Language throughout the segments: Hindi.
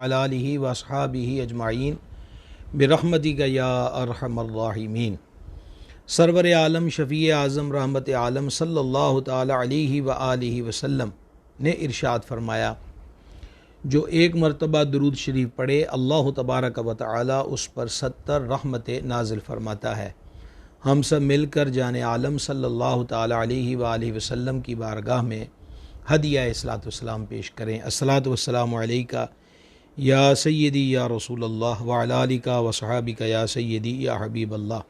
अला आलिहि व अस्हाबिहि अजमाइन बिरहमतिका या अरहमर राहिमीन। सरवर आलम शफ़ी आज़म रहमत आलम सल्लल्लाहु ताला अलैहि व आलिहि वसल्लम ने इरशाद फरमाया, जो एक मरतबा दुरूद शरीफ पढ़े अल्लाह तबारक व तआला उस पर 70 रहमतें नाजिल फरमाता है। हम सब मिलकर जाने आलम सल्लल्लाहु ताला अलैहि व आलिहि वसल्लम की बारगाह में हदिया इस्सलातु वस्सलाम पेश करें। अस्सलातु वस्सलामु अलैका या सय्यदी या रसूल अल्लाह व अला आलिका व सहाबिका या सय्यदी या हबीब अल्लाह।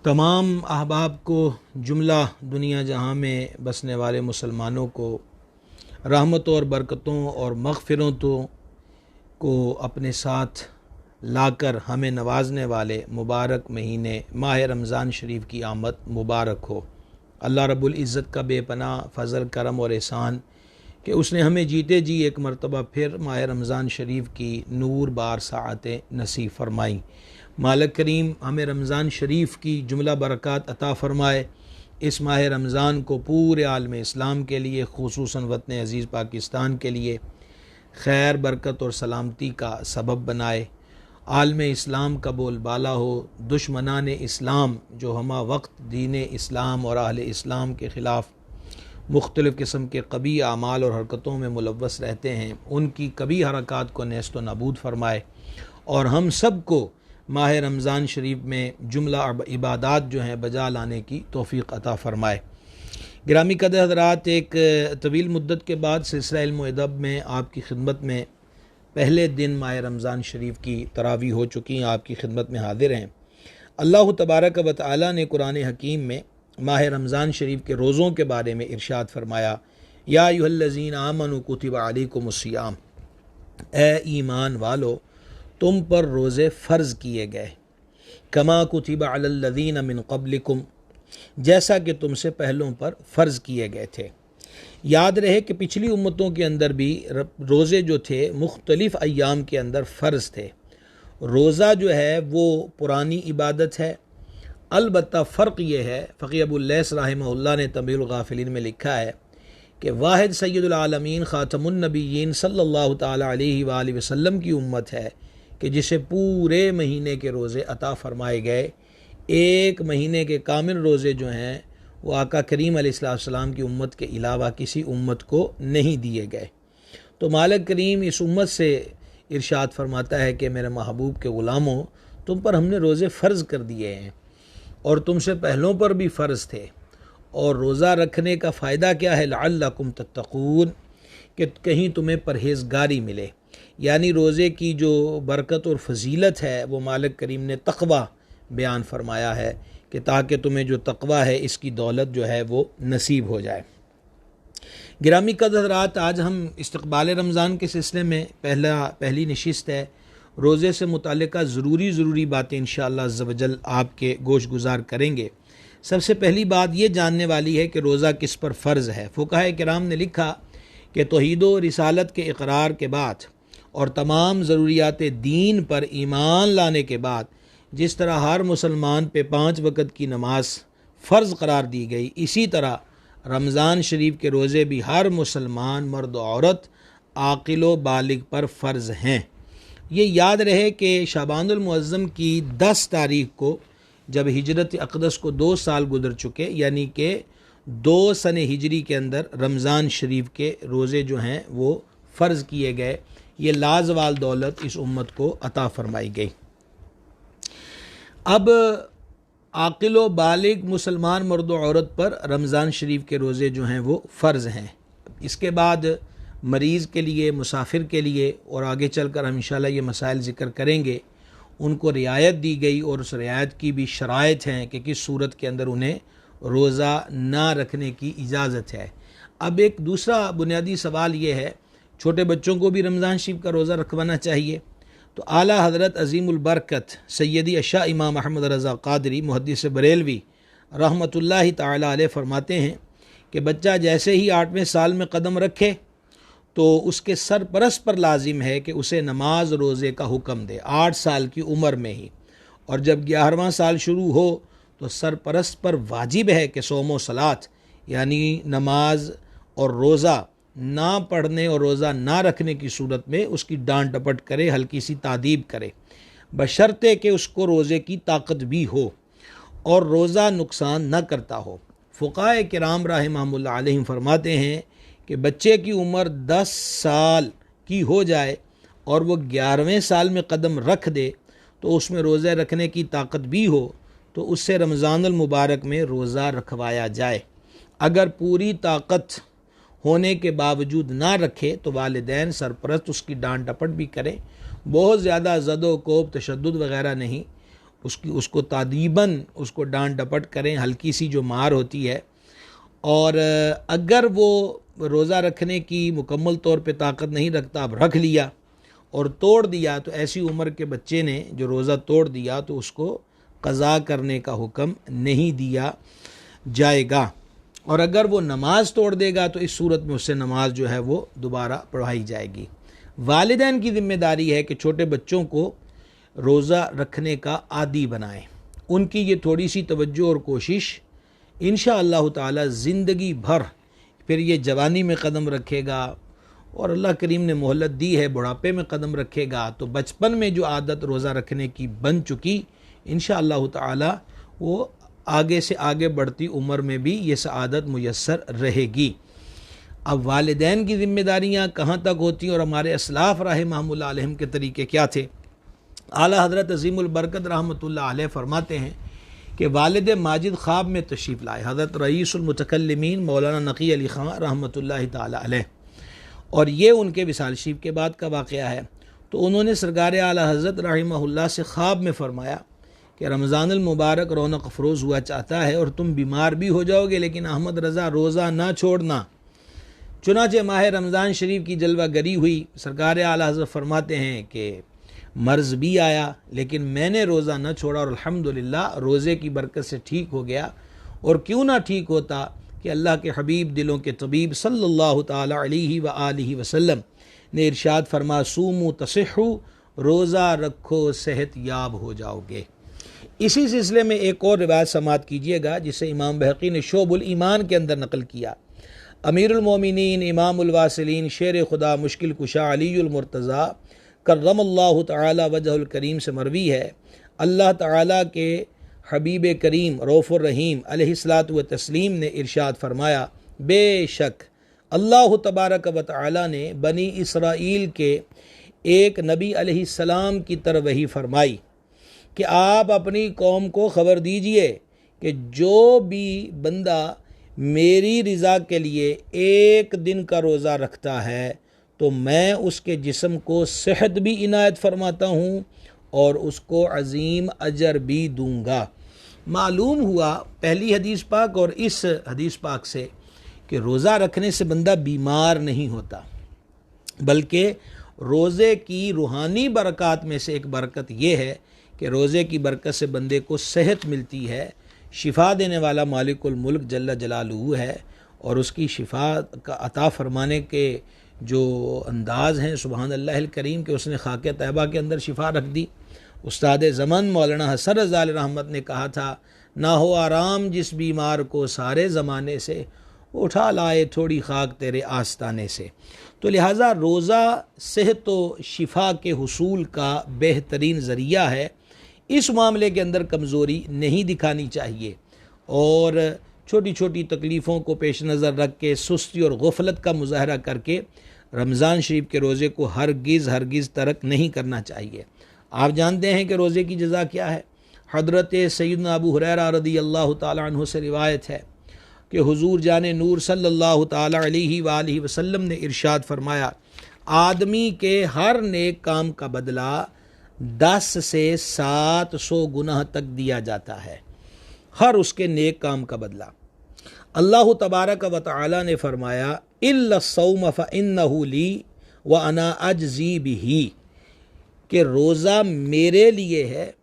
तमाम अहबाब को, जुमला दुनिया जहाँ में बसने वाले मुसलमानों को रहमतों और बरकतों और मग़फ़िरतों को अपने साथ लाकर हमें नवाजने वाले मुबारक महीने माह रमज़ान शरीफ की आमद मुबारक हो। अल्लाह रब्बुल इज़्ज़त का बेपनाह फ़ज़ल करम और एहसान कि उसने हमें जीते जी एक मरतबा फिर माह रमज़ान शरीफ की नूर बार साअतें नसीब फ़रमाई। मालिक करीम हमें रमज़ान शरीफ की जुमला बरक़ात अता फ़रमाए। इस माह रमज़ान को पूरे आलम इस्लाम के लिए, ख़ुसूसन वतन अज़ीज़ पाकिस्तान के लिए खैर, बरकत और सलामती का सबब बनाए। आलम इस्लाम का बोलबाला हो। दुश्मनान इस्लाम जो हमा वक्त दीन इस्लाम और अहले इस्लाम के ख़िलाफ़ मुख्तलिफ़ किस्म के कबी आमाल और हरकतों में मुलव्वस रहते हैं, उनकी कबी हरकात को नेस्त व नाबूद फरमाए और हम सब को माह रमज़ान शरीफ में जुमला इबादात जो हैं बजा लाने की तौफ़ीक़ अता फ़रमाए। गिरामी कदर हज़रात, एक तवील मुद्दत के बाद सिलसिला इल्म व अदब में आपकी खिदमत में पहले दिन माह रमज़ान शरीफ की तरावी हो चुकी हैं, आपकी खिदमत में हाजिर हैं। अल्लाह तबारक व तआला ने कुरान हकीम में माह रमज़ान शरीफ के रोज़ों के बारे में इरशाद फरमाया, या अय्युहल्लज़ीना आमनू कुतिबा अलैकुमुस्सियाम, ए ईमान वालो तुम पर रोज़े फ़र्ज़ किए गए, कमा कुतिबा अलल्लज़ीना मिन क़ब्लिकुम, जैसा कि तुमसे पहलों पर फ़र्ज़ किए गए थे। याद रहे कि पिछली उम्मतों के अंदर भी रोज़े जो थे मुख्तलिफ़ अय्याम के अंदर फ़र्ज़ थे। रोज़ा जो है वो पुरानी इबादत है। अलबत्ता फ़र्क ये है, फ़क़ी अबू लैस रहमहुल्लाह ने तंबीहुल गाफ़िलीन में लिखा है कि वाहिद सय्यदुल आलमीन ख़ातमुन नबिय्यीन सल्लल्लाहु ताला अलैहि व आलिहि वसल्लम की उम्मत है कि जिसे पूरे महीने के रोज़े अता फ़रमाए गए। एक महीने के कामिल रोज़े जो हैं वो आका करीम अलैहिस्सलाम की उम्मत के अलावा किसी उम्मत को नहीं दिए गए। तो मालिक करीम इस उम्मत से इरशाद फरमाता है कि मेरे महबूब के ग़ुलामों, तुम पर हमने रोज़े फ़र्ज़ कर दिए हैं और तुमसे पहलों पर भी फ़र्ज़ थे। और रोज़ा रखने का फ़ायदा क्या है? लअल्लकुम तत्तक़ून, कि कहीं तुम्हें परहेज़गारी मिले। यानी रोज़े की जो बरकत और फजीलत है वो मालिक करीम ने तक़वा बयान फरमाया है कि ताकि तुम्हें जो तक़वा है इसकी दौलत जो है वो नसीब हो जाए। गिरामी कदर हज़रात, आज हम इस्तक़बाल रमज़ान के सिलसिले में पहली नशिस्त है। रोज़े से मुताल्लिक़ ज़रूरी बातें इंशाअल्लाह अज़्ज़ व जल आपके गोश गुज़ार करेंगे। सबसे पहली बात ये जानने वाली है कि रोज़ा किस पर फ़र्ज़ है। फ़ुक़हा किराम ने लिखा कि तौहीद व रिसालत के इक़रार के बाद और तमाम ज़रूरियात दीन पर ईमान लाने के बाद जिस तरह हर मुसलमान पे 5 वक़्त की नमाज फ़र्ज़ करार दी गई, इसी तरह रमज़ान शरीफ के रोज़े भी हर मुसलमान मर्द व औरत आक़िल व बालिग पर फ़र्ज़ हैं। ये याद रहे कि शाबानुल मुअज़्ज़म की 10 तारीख़ को जब हिजरत अक़दस को 2 साल गुज़र चुके, यानी कि 2 सने हिजरी के अंदर रमज़ान शरीफ के रोज़े जो हैं वो फ़र्ज़ किए गए। ये लाज़वाल दौलत इस उम्मत को अता फ़रमाई गई। अब आक़िल व बालिग मुसलमान मर्द व औरत पर रमज़ान शरीफ के रोज़े जो हैं वो फ़र्ज़ हैं। इसके बाद मरीज़ के लिए, मुसाफिर के लिए, और आगे चलकर हम इंशाअल्लाह ये मसाइल ज़िक्र करेंगे, उनको रियायत दी गई और उस रियायत की भी शराइत हैं कि किस सूरत के अंदर उन्हें रोज़ा ना रखने की इजाज़त है। अब एक दूसरा बुनियादी सवाल ये है, छोटे बच्चों को भी रमज़ान शरीफ का रोज़ा रखवाना चाहिए? तो आला हज़रत अज़ीमुल बरकत सैयदी अशा इमाम अहमद रज़ा क़ादरी मुहद्दिस बरेलवी रहमतुल्लाहि ताला अलैह फरमाते हैं कि बच्चा जैसे ही 8वें साल में कदम रखे तो उसके सरपरस्त पर लाजिम है कि उसे नमाज रोज़े का हुक्म दे 8 साल की उम्र में ही, और जब 11वां साल शुरू हो तो सरपरस्त पर वाजिब है कि सौम व सलात यानी नमाज और रोज़ा ना पढ़ने और रोज़ा ना रखने की सूरत में उसकी डांट डपट करे, हल्की सी तादीब करे, बशर्ते कि उसको रोज़े की ताकत भी हो और रोज़ा नुकसान न करता हो। फ़ुक़हा किराम रहमतुल्लाह अलैहिम फरमाते हैं कि बच्चे की उम्र 10 साल की हो जाए और वो 11वें साल में कदम रख दे तो उसमें रोज़े रखने की ताकत भी हो तो उससे रमज़ानुल मुबारक में रोज़ा रखवाया जाए। अगर पूरी ताकत होने के बावजूद ना रखे तो वालिदैन सरपरस्त उसकी डांट डपट भी करें, बहुत ज़्यादा ज़दो कोब तशद्दुद वग़ैरह नहीं, उसको तादीबन उसको डांट डपट करें, हल्की सी जो मार होती है। और अगर वो रोज़ा रखने की मुकम्मल तौर पे ताकत नहीं रखता, अब रख लिया और तोड़ दिया, तो ऐसी उम्र के बच्चे ने जो रोज़ा तोड़ दिया तो उसको क़ज़ा करने का हुक्म नहीं दिया जाएगा। और अगर वो नमाज तोड़ देगा तो इस सूरत में उससे नमाज जो है वो दोबारा पढ़ाई जाएगी। वालिदैन की ज़िम्मेदारी है कि छोटे बच्चों को रोज़ा रखने का आदी बनाएं। उनकी ये थोड़ी सी तवज्जो और कोशिश इंशाअल्लाह ताला ज़िंदगी भर, फिर ये जवानी में कदम रखेगा और अल्लाह करीम ने मोहलत दी है बुढ़ापे में कदम रखेगा तो बचपन में जो आदत रोज़ा रखने की बन चुकी इंशाअल्लाह ताला वो आगे से आगे बढ़ती उम्र में भी ये सआदत मुयस्सर रहेगी। अब वालिदैन की ज़िम्मेदारियाँ कहाँ तक होती और हमारे असलाफ़ रहमतुल्लाह अलैहिम के तरीके क्या थे। आला हज़रत अज़ीमुल बरकत रहमतुल्लाह अलैह फरमाते हैं कि वालिद माजिद ख्वाब में तशरीफ़ लाए, हज़रत रईसुल मुतकल्लिमीन मौलाना नकी अली ख़ान रहमतुल्लाह ताला अलैह, और ये उनके विसाल शरीफ के बाद का वाक़या है। तो उन्होंने सरकार आला हज़रत रहमहुल्लाह से ख्वाब में फ़रमाया कि रमज़ानुल मुबारक रौनक अफरोज़ हुआ चाहता है और तुम बीमार भी हो जाओगे लेकिन अहमद रज़ा रोज़ा ना छोड़ना। चुनाचे माह रमज़ान शरीफ की जलवागरी हुई। सरकार आला हज़रत फरमाते हैं कि मर्ज़ भी आया लेकिन मैंने रोज़ा न छोड़ा और अल्हम्दुलिल्लाह रोज़े की बरकत से ठीक हो गया। और क्यों ना ठीक होता कि अल्लाह के हबीब दिलों के तबीब सल्लल्लाहु ताला अलैहि व आलिहि वसल्लम ने इरशाद फरमा सूमू तसिहु, रोज़ा रखो सेहत याब हो जाओगे। इसी सिलसिले में एक और रिवायत समात कीजिएगा जिसे इमाम बहक़ी ने शोबुल ईमान के अंदर नकल किया। अमीरुल मोमिनीन इमामुल वासिलीन शेर खुदा मुश्किल कुशा अलीयुल मुर्तज़ा कर्रमल्लाहु तआला वजहुल करीम से मरवी है, अल्लाह ताला के हबीब करीम रऊफ़ुर रहीम अलैहिस्सलातु व तस्लीम ने इरशाद फरमाया, बेशक अल्लाह तबारक व तआला ने बनी इसराइल के एक नबी अलैहिस्सलाम की तरफ वही फरमाई कि आप अपनी कौम को ख़बर दीजिए कि जो भी बंदा मेरी रज़ा के लिए एक दिन का रोज़ा रखता है तो मैं उसके जिस्म को सेहत भी इनायत फरमाता हूँ और उसको अज़ीम अजर भी दूँगा। मालूम हुआ पहली हदीस पाक और इस हदीस पाक से कि रोज़ा रखने से बंदा बीमार नहीं होता, बल्कि रोज़े की रूहानी बरक़ात में से एक बरकत ये है कि रोज़े की बरकत से बंदे को सेहत मिलती है। शिफा देने वाला मालिकुल मुल्क जल्ल जलालुहु है और उसकी शिफा का अता फरमाने के जो अंदाज़ हैं सुबहान अल्लाह करीम के उसने खाके तैयबा के अंदर शिफा रख दी। उस्ताद ज़मन मौलाना हसन रज़ा रहमत ने कहा था, ना हो आराम जिस बीमार को सारे ज़माने से, उठा लाए थोड़ी खाक तेरे आस्ताने से। तो लिहाजा रोज़ा सेहत व शिफा के हुसूल का बेहतरीन ज़रिया है। इस मामले के अंदर कमज़ोरी नहीं दिखानी चाहिए और छोटी छोटी तकलीफ़ों को पेश नज़र रख के सुस्ती और गफलत का मुज़ाहरा करके रमज़ान शरीफ के रोज़े को हरगिज़ तरक नहीं करना चाहिए। आप जानते हैं कि रोज़े की जज़ा क्या है। हज़रत सैयदना अबू हुरैरा रज़ियल्लाहु ताला अन्हु से रिवायत है कि हुज़ूर जाने नूर सल्लल्लाहु ताला अलैहि व आलिहि वसल्लम ने इरशाद फरमाया, आदमी के हर नेक काम का बदला 10 से 700 गुनाह तक दिया जाता है, हर उसके नेक काम का बदला। अल्लाह तबारक व तआला ने फरमाया, इल्ला सौम फ़इन्नहु ली व अना अजज़ी बिही, कि रोज़ा मेरे लिए है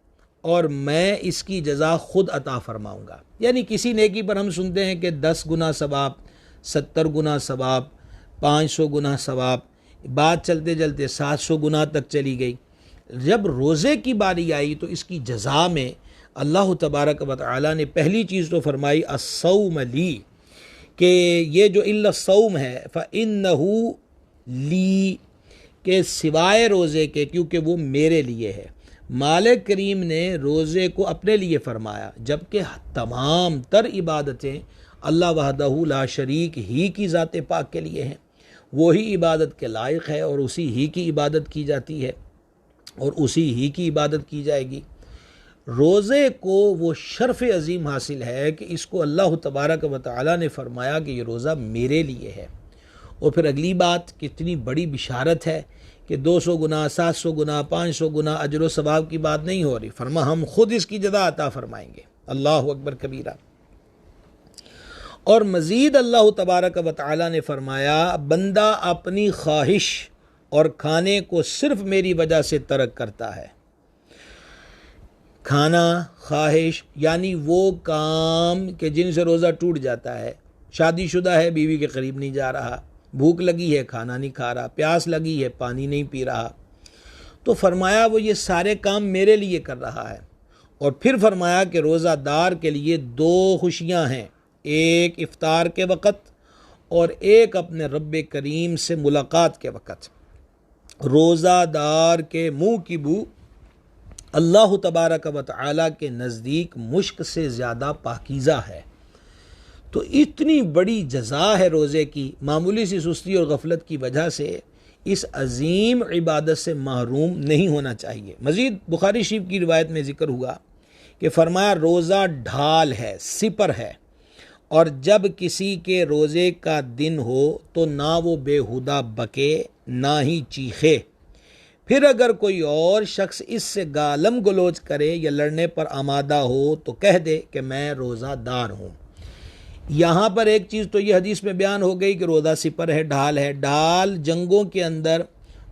और मैं इसकी जज़ा ख़ुद अता फ़रमाऊँगा। यानी किसी नेकी पर हम सुनते हैं कि 10 गुना सवाब, 70 गुना सवाब, 500 गुना सवाब, बात चलते चलते 700 गुना तक चली गई। जब रोज़े की बारी आई तो इसकी जज़ा में अल्लाह तबारक व तआला ने पहली चीज़ तो फरमाई अस्सौम ली, कि ये जो इल्ला सौम है फ़इन्नहु ली, के सिवाय रोज़े के, क्योंकि वो मेरे लिए है। मालिक करीम ने रोज़े को अपने लिए फ़रमाया, जबकि तमाम तर इबादतें अल्लाह वहदहू ला शरीक ही की ज़ात पाक के लिए हैं। वही इबादत के लायक है और उसी ही की इबादत की जाती है और उसी ही की इबादत की जाएगी। रोज़े को वो शर्फ़ अज़ीम हासिल है कि इसको अल्लाह तबारक व तआला ने फ़रमाया कि ये रोज़ा मेरे लिए है। और फिर अगली बात, कितनी बड़ी बिशारत है कि 200 गुना, 700 गुना, 500 गुना अजर व सवाब की बात नहीं हो रही। फरमा हम खुद इसकी जज़ा अता फ़रमाएंगे। अल्लाह अकबर कबीरा। और मज़ीद अल्लाह तबारक व तआला ने फ़रमाया, बंदा अपनी ख्वाहिश और खाने को सिर्फ़ मेरी वजह से तर्क करता है। खाना, ख्वाहिश यानी वो काम के जिनसे रोज़ा टूट जाता है। शादीशुदा है, बीवी के करीब नहीं जा रहा, भूख लगी है, खाना नहीं खा रहा, प्यास लगी है, पानी नहीं पी रहा, तो फरमाया वो ये सारे काम मेरे लिए कर रहा है। और फिर फरमाया कि रोज़ादार के लिए 2 खुशियाँ हैं, एक इफ्तार के वक़्त और एक अपने रब्बे करीम से मुलाकात के वक़्त। रोज़ादार के मुँह की बू अल्लाह तबारक व तआला के नज़दीक मुश्क से ज़्यादा पाकीज़ा है। तो इतनी बड़ी जज़ा है रोज़े की। मामूली सी सुस्ती और गफलत की वजह से इस अजीम इबादत से महरूम नहीं होना चाहिए। मज़ीद बुखारी शरीफ की रिवायत में ज़िक्र हुआ कि फरमाया, रोज़ा ढाल है, सिपर है, और जब किसी के रोज़े का दिन हो तो ना वो बेहुदा बके ना ही चीखे। फिर अगर कोई और शख्स इससे गालम गलोच करे या लड़ने पर आमादा हो तो कह दे कि मैं रोज़ादार हूँ। यहाँ पर एक चीज़ तो ये हदीस में बयान हो गई कि रोज़ा सिपर है, ढाल है। ढाल जंगों के अंदर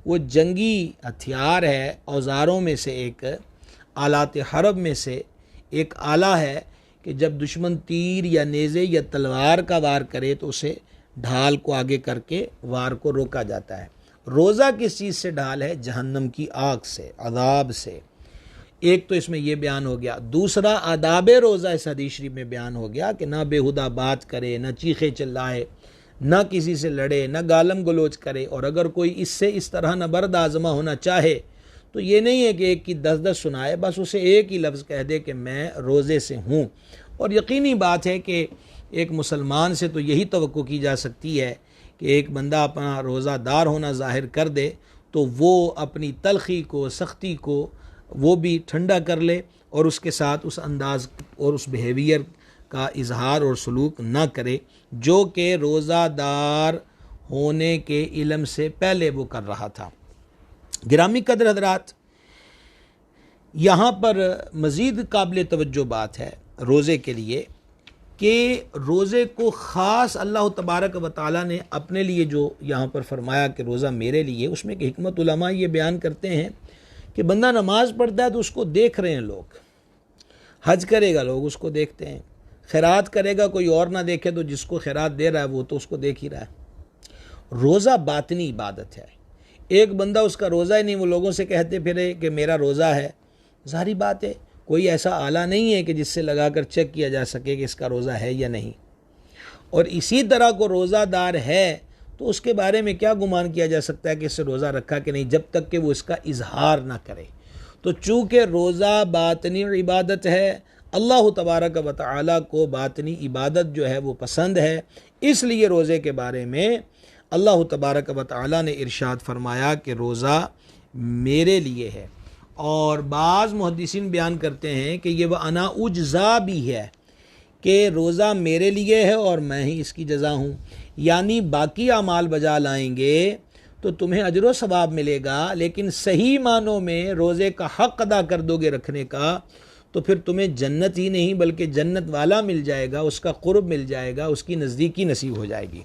वो जंगी हथियार है, औज़ारों में से एक, आलात हरब में से एक आला है कि जब दुश्मन तीर या नेज़े या तलवार का वार करे तो उसे ढाल को आगे करके वार को रोका जाता है। रोज़ा किस चीज़ से ढाल है? जहन्नम की आग से, अदाब से। एक तो इसमें यह बयान हो गया। दूसरा, आदाब रोज़ा इस हदीस शरीफ में बयान हो गया कि ना बेहुदा बात करे, ना चीखे चिल्लाए, ना किसी से लड़े, ना गालम गलोच करे। और अगर कोई इससे इस तरह न बर्द आज़मा होना चाहे तो ये नहीं है कि एक की 10-10 सुनाए, बस उसे एक ही लफ्ज़ कह दे कि मैं रोज़े से हूँ। और यकीनी बात है कि एक मुसलमान से तो यही तवक्को की जा सकती है कि एक बंदा अपना रोज़ादार होना ज़ाहिर कर दे तो वो अपनी तलखी को, सख्ती को वो भी ठंडा कर ले और उसके साथ उस अंदाज और उस बिहेवियर का इजहार और सलूक ना करे जो कि रोज़ादार होने के इल्म से पहले वो कर रहा था। गिरामी कदर हज़रात, यहाँ पर मज़ीद काबिल तवज्जो बात है रोज़े के लिए कि रोज़े को ख़ास अल्लाह तबारक व तआला ने अपने लिए जो यहाँ पर फरमाया कि रोज़ा मेरे लिए, उसमें कि हिकमत उलमा ये बयान करते हैं कि बंदा नमाज़ पढ़ता है तो उसको देख रहे हैं लोग, हज करेगा लोग उसको देखते हैं, खैरात करेगा कोई और ना देखे तो जिसको खैरात दे रहा है वो तो उसको देख ही रहा है। रोज़ा बातनी इबादत है। एक बंदा उसका रोज़ा ही नहीं, वो लोगों से कहते फिरे कि मेरा रोज़ा है, ज़ाहिर बात है कोई ऐसा आला नहीं है कि जिससे लगाकर चेक किया जा सके कि इसका रोज़ा है या नहीं। और इसी तरह को रोज़ादार है तो उसके बारे में क्या गुमान किया जा सकता है कि इससे रोज़ा रखा कि नहीं, जब तक कि वो इसका इजहार ना करे। तो चूँकि रोज़ा बातनी इबादत है, अल्लाह तबारक व तआला को बातनी इबादत जो है वो पसंद है, इसलिए रोज़े के बारे में अल्लाह तबारक व तआला ने इरशाद फरमाया कि रोज़ा मेरे लिए है। और बाज़ मुहद्दिसीन बयान करते हैं कि ये वह अना उज्ज़ा भी है कि रोज़ा मेरे लिए है और मैं ही इसकी जज़ा हूँ। यानी बाकी अमाल बजा लाएंगे तो तुम्हें अजर व सवाब मिलेगा, लेकिन सही मानों में रोज़े का हक़ अदा कर दोगे रखने का तो फिर तुम्हें जन्नत ही नहीं बल्कि जन्नत वाला मिल जाएगा, उसका क़ुर्ब मिल जाएगा, उसकी नज़दीकी नसीब हो जाएगी।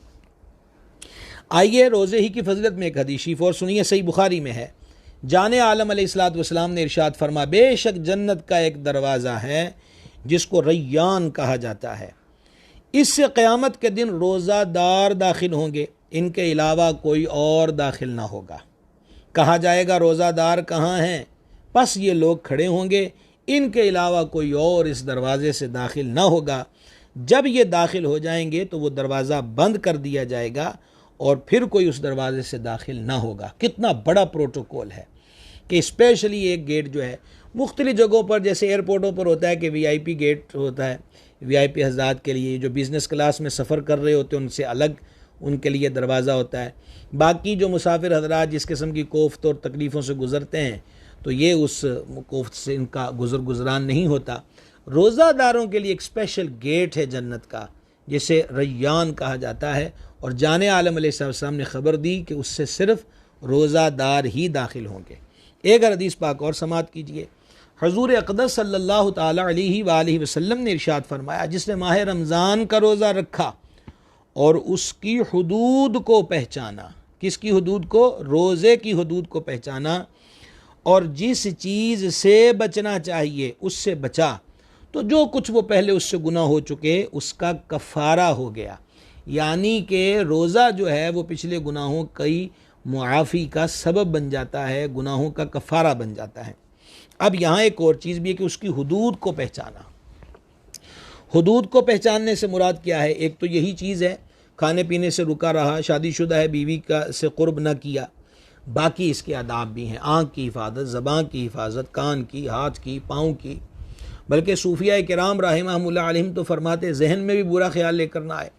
आइए रोज़े ही की फजीलत में एक हदीस शरीफ और सुनिए, सही बुखारी में है। जाने आलम अलैहिस्सलातु वस्सलाम ने इरशाद फरमा, बेशक जन्नत का एक दरवाज़ा है जिसको रैयान कहा जाता है, इससे क़यामत के दिन रोज़ादार दाखिल होंगे, इनके अलावा कोई और दाखिल ना होगा। कहा जाएगा रोज़ादार कहाँ हैं? बस ये लोग खड़े होंगे, इनके अलावा कोई और इस दरवाज़े से दाखिल ना होगा। जब ये दाखिल हो जाएंगे तो वो दरवाज़ा बंद कर दिया जाएगा और फिर कोई उस दरवाजे से दाखिल ना होगा। कितना बड़ा प्रोटोकॉल है कि स्पेशली एक गेट जो है, मुख्तलिफ जगहों पर जैसे एयरपोर्टों पर होता है कि वीआईपी गेट होता है, वीआईपी हज़रात के लिए, जो बिज़नेस क्लास में सफ़र कर रहे होते हैं उनसे अलग उनके लिए दरवाज़ा होता है। बाकी जो मुसाफिर हज़रात जिस किस्म की कोफ्त और तकलीफ़ों से गुज़रते हैं तो ये उस कोफ्त से इनका गुज़रान नहीं होता। रोज़ादारों के लिए एक स्पेशल गेट है जन्नत का जिसे रैयान कहा जाता है, और जाने आलम अलैहिस्सलाम ने ख़बर दी कि उससे सिर्फ़ रोज़ादार ही दाखिल होंगे। एक हदीस पाक और समात कीजिए। हुज़ूर अक़दस सल्लल्लाहु ताला अलैहि वसल्लम ने इरशाद फरमाया, जिसने माह रमज़ान का रोज़ा रखा और उसकी हुदूद को पहचाना, किसकी हुदूद को? रोज़े की हुदूद को पहचाना, और जिस चीज़ से बचना चाहिए उससे बचा, तो जो कुछ वो पहले उससे गुनाह हो चुके उसका कफ़ारा हो गया। यानी कि रोज़ा जो है वो पिछले गुनाहों की मुआफ़ी का सबब बन जाता है, गुनाहों का कफ़ारा बन जाता है। अब यहाँ एक और चीज़ भी है कि उसकी हुदूद को पहचाना। हुदूद को पहचानने से मुराद क्या है? एक तो यही चीज़ है, खाने पीने से रुका रहा, शादीशुदा है, बीवी का से क़ुर्ब न किया। बाकी इसके आदाब भी हैं, आँख की हिफाजत, ज़बान की हिफाजत, कान की, हाथ की, पाँव की। बल्कि सूफिया किराम रहमतुल्लाह अलैहिम तो फरमाते जहन में भी बुरा ख्याल लेकर ना आए,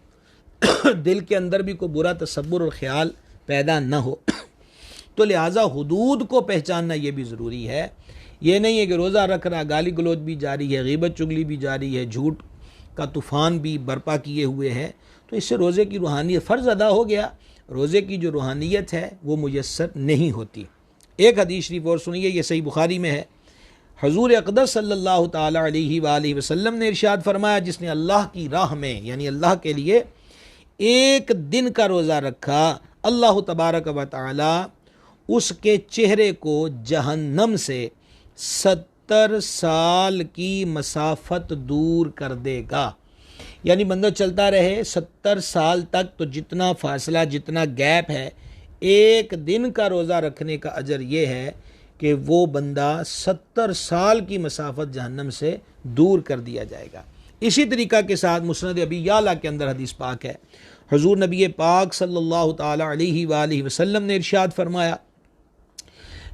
दिल के अंदर भी कोई बुरा तसव्वुर और ख्याल पैदा न हो। तो लिहाजा हुदूद को पहचानना ये भी ज़रूरी है। ये नहीं है कि रोज़ा रख रहा, गाली गलौज भी जारी है, गीबत चुगली भी जारी है, झूठ का तूफ़ान भी बर्पा किए हुए हैं, तो इससे रोज़े की रूहानियत फ़र्ज़ अदा हो गया। रोज़े की जो रूहानियत है वो मुयस्सर नहीं होती। एक हदीस शरीफ और सुनिए, ये सही बुखारी में है। हुज़ूर अक़दस सल्लल्लाहु ताला अलैहि वसल्लम ने इरशाद फरमाया, जिसने अल्लाह की राह में यानी अल्लाह के लिए एक दिन का रोज़ा रखा, अल्लाह तबारक व तआला उसके चेहरे को जहन्नम से 70 साल की मसाफत दूर कर देगा। यानी बंदा चलता रहे 70 साल तक, तो जितना फासला, जितना गैप है, एक दिन का रोज़ा रखने का अजर ये है कि वो बंदा 70 साल की मसाफत जहन्नम से दूर कर दिया जाएगा। इसी तरीक़ा के साथ मुस्नद अबी याला के अंदर हदीस पाक है। हुज़ूर नबी पाक सल्लल्लाहु ताला अलैहि वसल्लम ने इरशाद फरमाया,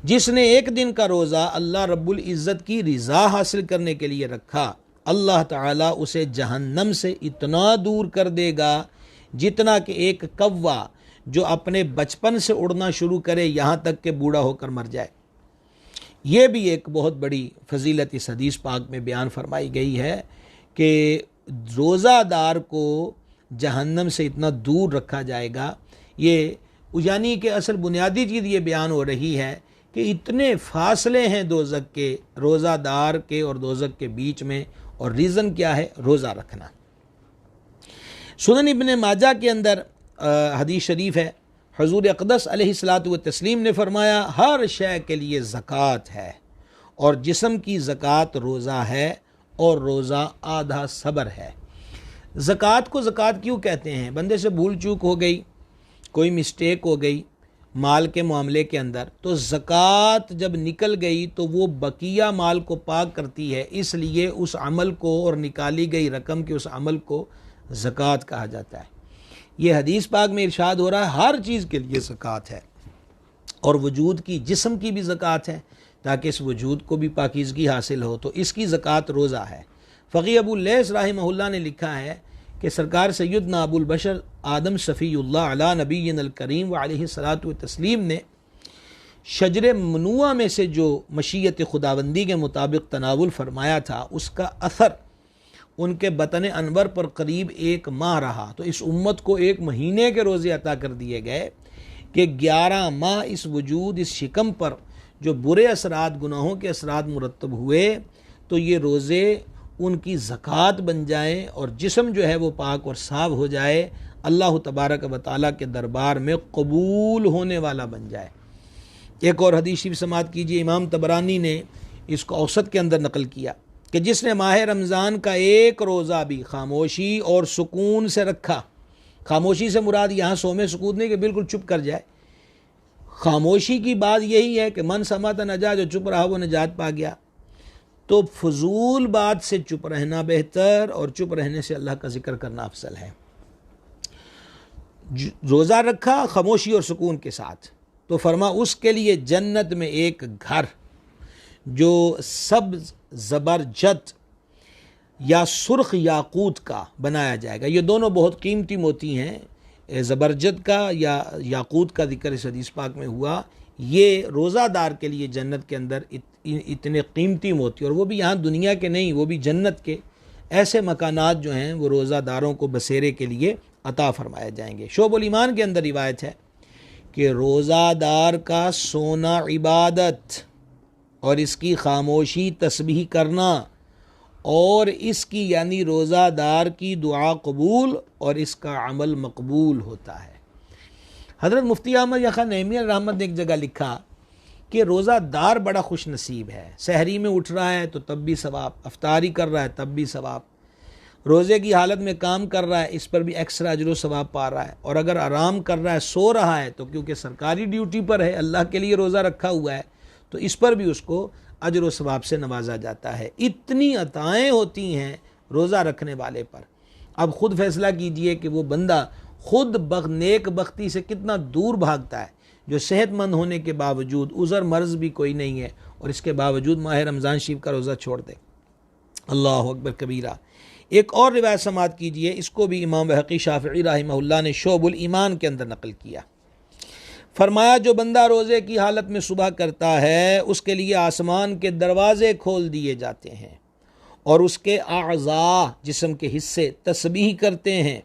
जिसने एक दिन का रोज़ा अल्लाह रब्बुल इज़्ज़त की रिज़ा हासिल करने के लिए रखा, अल्लाह ताला उसे जहन्नम से इतना दूर कर देगा जितना कि एक कौवा जो अपने बचपन से उड़ना शुरू करे यहाँ तक कि बूढ़ा होकर मर जाए। ये भी एक बहुत बड़ी फजीलत इस हदीस पाक में बयान फरमाई गई है कि रोज़ादार को जहन्नम से इतना दूर रखा जाएगा। ये यानी कि असल बुनियादी चीज़ ये बयान हो रही है कि इतने फासले हैं दोज़ख के, रोज़ादार के और दोज़ख के बीच में, और रीज़न क्या है? रोज़ा रखना। सुनन इब्ने माजा के अंदर हदीस शरीफ है, हुज़ूर अक़दस अलैहिस्सलातु व तस्लीम ने फरमाया, हर शय के लिए ज़कात है, और जिस्म की ज़कात रोज़ा है, और रोज़ा आधा सब्र है। ज़कात को ज़कात क्यों कहते हैं? बंदे से भूल चूक हो गई, कोई मिस्टेक हो गई माल के मामले के अंदर, तो ज़कात जब निकल गई तो वो बकिया माल को पाक करती है, इसलिए उस अमल को और निकाली गई रकम के उस अमल को ज़कात कहा जाता है। ये हदीस पाक में इरशाद हो रहा है हर चीज़ के लिए ज़कात है, और वजूद की, जिस्म की भी ज़कात है ताकि इस वजूद को भी पाकीज़गी हासिल हो, तो इसकी ज़कात रोज़ा है। फ़क़ी अबू लैस रहमहुल्लाह ने लिखा है कि सरकार सैयदना अबुल बशर आदम सफ़ीउल्लाह अला नबीय्यिनल करीम व अलैहिस्सलातु व तस्लीम ने शजरे मनुआ में से जो मशीयत खुदाबंदी के मुताबिक तनावुल फरमाया था, उसका असर उनके बतन अनवर पर करीब 1 माह रहा। तो इस उम्मत को 1 महीने के रोज़े अता कर दिए गए कि 11 माह इस वजूद, इस शिकम पर जो बुरे असरात, गुनाहों के असरात मुरतब हुए, तो ये रोज़े उनकी ज़कात बन जाएँ और जिस्म जो है वो पाक और साफ़ हो जाए, अल्लाह तबारक व तआला के दरबार में कबूल होने वाला बन जाए। एक और हदीस शरीफ समात कीजिए, इमाम तबरानी ने इसको औसत के अंदर नकल किया कि जिसने माह रमज़ान का एक रोज़ा भी खामोशी और सुकून से रखा, खामोशी से मुराद यहाँ सोमे सुकून नहीं कि बिल्कुल चुप कर जाए, खामोशी की बात यही है कि मन समत नजा, जो चुप रहा वो नजात पा गया। तो फजूल बात से चुप रहना बेहतर और चुप रहने से अल्लाह का जिक्र करना अफजल है। रोज़ा रखा खामोशी और सुकून के साथ, तो फरमा उसके लिए जन्नत में एक घर जो सब ज़बरजद या सुर्ख याकूत का बनाया जाएगा। ये दोनों बहुत कीमती मोती हैं। ज़बरजद का या याकूत का जिक्र इस हदीस पाक में हुआ। ये रोज़ादार के लिए जन्नत के अंदर इतने कीमती मोती, और वो भी यहाँ दुनिया के नहीं, वो भी जन्नत के ऐसे मकानात जो हैं वो रोज़ादारों को बसेरे के लिए अता फरमाए जाएंगे। शोबुल ईमान के अंदर रिवायत है कि रोज़ादार का सोना इबादत और इसकी खामोशी तस्बीह करना और इसकी यानी रोज़ादार की दुआ कबूल और इसका अमल मकबूल होता है। हज़रत मुफ्ती अहमद या खान नईमी रहमत ने एक जगह लिखा कि रोज़ादार बड़ा खुश नसीब है। सहरी में उठ रहा है तो तब भी सवाब, अफ्तारी कर रहा है तब भी सवाब, रोज़े की हालत में काम कर रहा है इस पर भी एक्स्ट्रा अजर व सवाब पा रहा है, और अगर आराम कर रहा है, सो रहा है, तो क्योंकि सरकारी ड्यूटी पर है, अल्लाह के लिए रोज़ा रखा हुआ है, तो इस पर भी उसको अजर व सवाब से नवाजा जाता है। इतनी अताएँ होती हैं रोज़ा रखने वाले पर। अब ख़ुद फैसला कीजिए कि वो बंदा खुद नेक बख्ती से कितना दूर भागता है, जो सेहतमंद होने के बावजूद, उज़र मर्ज़ भी कोई नहीं है, और इसके बावजूद माह रमज़ान शरीफ का रोज़ा छोड़ दे। अल्लाह अकबर कबीरा। एक और रिवायत समात कीजिए, इसको भी इमाम बहक़ी शाफ़िई रहमहुल्लाह ने शोबुल ईमान के अंदर नकल किया। फरमाया जो बंदा रोज़े की हालत में सुबह करता है उसके लिए आसमान के दरवाज़े खोल दिए जाते हैं और उसके आज़ा जिस्म के हिस्से तस्बीह करते हैं,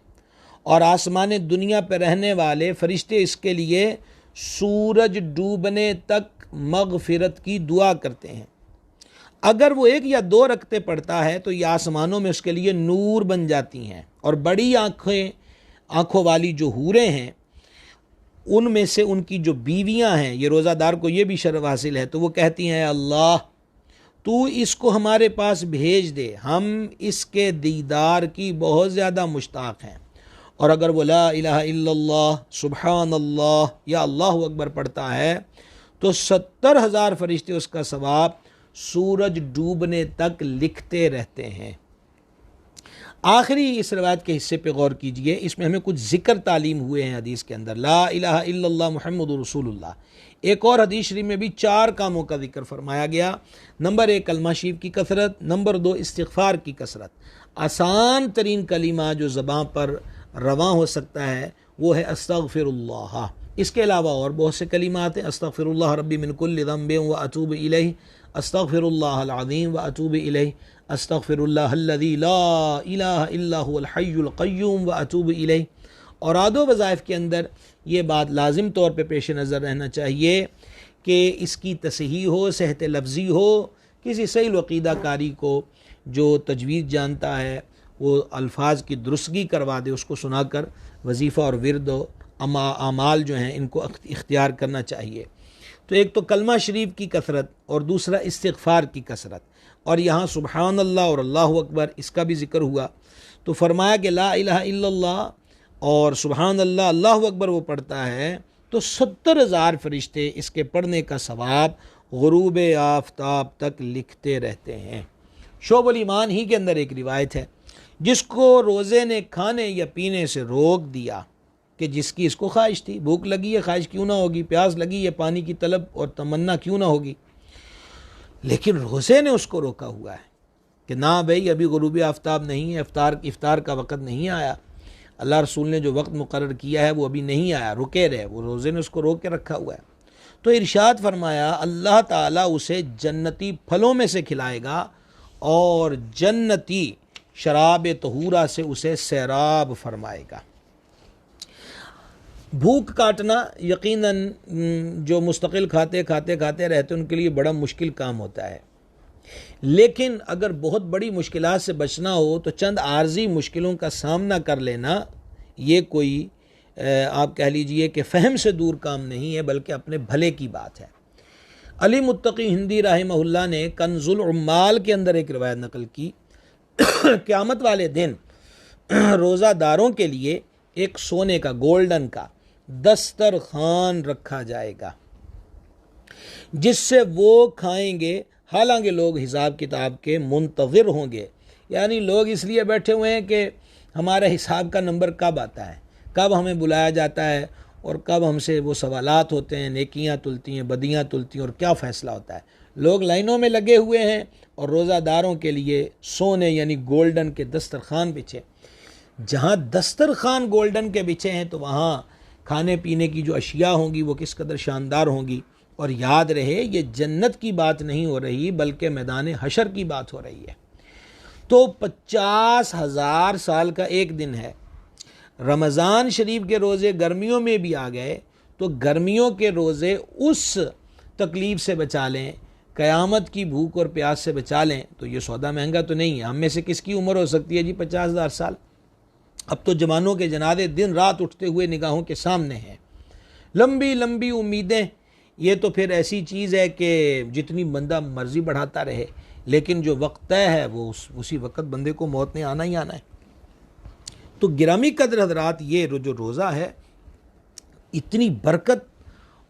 और आसमान दुनिया पर रहने वाले फरिश्ते इसके लिए सूरज डूबने तक मग़फ़िरत की दुआ करते हैं। अगर वो एक या दो रकते पढ़ता है तो ये आसमानों में उसके लिए नूर बन जाती हैं, और बड़ी आँखों वाली जो हूरें हैं उनमें से उनकी जो बीवियां हैं, ये रोज़ादार को ये भी शर्फ हासिल है, तो वो कहती हैं अल्लाह तू इसको हमारे पास भेज दे, हम इसके दीदार की बहुत ज़्यादा मुश्ताक़ हैं। और अगर वो ला इलाहा इल्लल्लाह सुबहान अल्लाह या अल्लाहु अकबर पढ़ता है तो 70,000 फरिश्ते उसका सवाब सूरज डूबने तक लिखते रहते हैं। आखिरी इस रवायत के हिस्से पे गौर कीजिए, इसमें हमें कुछ ज़िक्र तालीम हुए हैं हदीस के अंदर। ला इलाहा इल्लल्लाह मुहम्मदुर रसूलुल्लाह। एक और हदीस शरीफ में भी 4 कामों का जिक्र फरमाया गया। नंबर 1 कलमा शरीफ की कसरत, नंबर 2 इस्तिग़फ़ार की कसरत। आसान तरीन कलीमा जो ज़बान पर रवां हो सकता है वो है अस्तग़फ़िरुल्लाह। इसके अलावा और बहुत से कलीमात हैं, अस्तग़फ़िरुल्लाह रब्बी मिन कुल्लि ज़ंबिन व अतूबु इलैहि, अस्तग़फ़िरुल्लाह अल अज़ीम व अतूबु इलैहि, अस्तग़फ़िरुल्लाह अल्लज़ी ला इलाहा इल्ला हुवल हय्युल क़य्यूम व अतूबु इलैहि। और आदो वज़ाइफ़ के अंदर ये बात लाजिम तौर पे पेश नज़र रहना चाहिए कि इसकी तसहीह हो, सेहत लफ्ज़ी हो। किसी सही अक़ीदा कारी को जो तजवीज़ जानता है वो अल्फाज की दुरुस्तगी करवा दे, उसको सुनाकर वजीफ़ा और विरद अमाल जो हैं इनको इख्तियार करना चाहिए। तो एक तो कलमा शरीफ की कसरत और दूसरा इस्तिग़फ़ार की कसरत, और यहाँ सुबहान अल्लाह और अल्लाहु अकबर इसका भी ज़िक्र हुआ। तो फरमाया कि ला इलाहा इल्लल्लाह और सुबहान अल्लाह अल्लाहु अकबर वो पढ़ता है तो 70,000 फरिश्ते इसके पढ़ने का सवाब गुरूब आफ़ताब तक लिखते रहते हैं। शोबुल ईमान ही के अंदर एक रिवायत है, जिसको रोज़े ने खाने या पीने से रोक दिया, कि जिसकी इसको ख्वाहिश थी, भूख लगी है, ख्वाहिश क्यों ना होगी, प्यास लगी है, पानी की तलब और तमन्ना क्यों ना होगी, लेकिन रोज़े ने उसको रोका हुआ है कि ना भाई अभी गुरूब आफ़ताब नहीं है, इफ्तार का वक़्त नहीं आया, अल्लाह रसूल ने जो वक्त मुकर्रर किया है वो अभी नहीं आया, रुके रहे। वो रोज़े ने उसको रोक के रखा हुआ है। तो इरशाद फरमाया अल्लाह ताला उसे जन्नती फलों में से खिलाएगा और जन्नती शराब तहूरा से उसे सैराब फरमाएगा। भूख काटना यकीनन जो मुस्तकिल खाते रहते उनके लिए बड़ा मुश्किल काम होता है, लेकिन अगर बहुत बड़ी मुश्किलात से बचना हो तो चंद आर्जी मुश्किलों का सामना कर लेना ये कोई आप कह लीजिए कि फ़हम से दूर काम नहीं है, बल्कि अपने भले की बात है। अली मुत्तकी हिंदी रहमहुल्लाह ने कंजुल उम्माल के अंदर एक रिवायत नकल की, क़यामत वाले दिन रोज़ादारों के लिए एक सोने का, गोल्डन का दस्तरखान रखा जाएगा जिससे वो खाएंगे हालांकि लोग हिसाब किताब के मुंतज़िर होंगे, यानी लोग इसलिए बैठे हुए हैं कि हमारा हिसाब का नंबर कब आता है, कब हमें बुलाया जाता है और कब हमसे वो सवालात होते हैं, नेकियां तुलती हैं, बदियां तुलती हैं और क्या फ़ैसला होता है। लोग लाइनों में लगे हुए हैं और रोज़ादारों के लिए सोने यानी गोल्डन के दस्तरखान बिछे। जहाँ दस्तरखान गोल्डन के बिछे हैं तो वहाँ खाने पीने की जो अशिया होंगी वो किस कदर शानदार होंगी। और याद रहे ये जन्नत की बात नहीं हो रही बल्कि मैदान हशर की बात हो रही है। तो 50,000 साल का एक दिन है। रमज़ान शरीफ के रोज़े गर्मियों में भी आ गए तो गर्मियों के रोज़े उस तकलीफ़ से बचा लें, क़यामत की भूख और प्यास से बचा लें। तो ये सौदा महंगा तो नहीं है। हम में से किसकी उम्र हो सकती है जी 50,000 साल? अब तो जवानों के जनाजे दिन रात उठते हुए निगाहों के सामने हैं। लंबी लंबी उम्मीदें, ये तो फिर ऐसी चीज़ है कि जितनी बंदा मर्जी बढ़ाता रहे, लेकिन जो वक्त तय है वो उसी वक्त बंदे को मौत ने आना ही आना है। तो गिरामी कदर हज़रात, ये जो रोज़ा है इतनी बरकत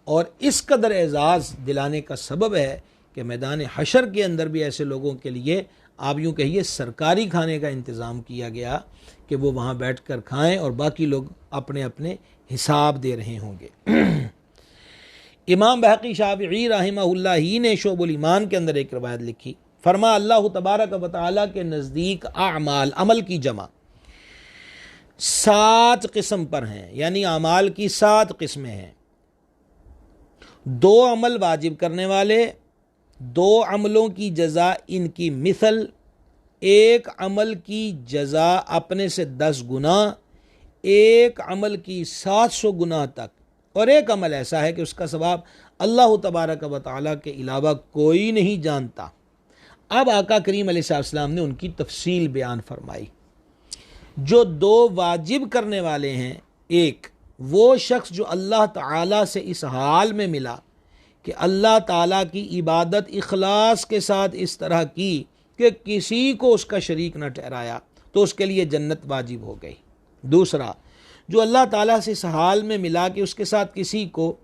और इस कदर एजाज़ दिलाने का सबब है कि मैदान हशर के अंदर भी ऐसे लोगों के लिए आप यूँ कहिए सरकारी खाने का इंतज़ाम किया गया कि वो वहाँ बैठ कर खाएँ और बाकी लोग अपने अपने हिसाब दे रहे होंगे। इमाम बहकी शाफ़िई रहमहुल्लाह ही ने शोबुल ईमान के अंदर एक रवायत लिखी, फरमा अल्लाह तबारक व तआला के नज़दीक आमाल, अमल की जमा 7 किस्म पर हैं, यानी अमाल की 7 किस्में हैं। 2 अमल वाजिब करने वाले, 2 अमलों की जज़ा इनकी मिसल, 1 अमल की जज़ा अपने से 10 गुना, 1 अमल की 700 गुना तक, और 1 अमल ऐसा है कि उसका सवाब अल्लाह तबारक व तआला के अलावा कोई नहीं जानता। अब आका करीम अलैहिस्सलाम ने उनकी तफसील बयान फरमाई। जो 2 वाजिब करने वाले हैं, एक वो शख्स जो अल्लाह ताला से इस हाल में मिला कि अल्लाह ताला की इबादत इखलास के साथ इस तरह की कि किसी को उसका शरीक न ठहराया, तो उसके लिए जन्नत वाजिब हो गई। दूसरा, जो अल्लाह ताला से इस हाल में मिला कि उसके साथ किसी को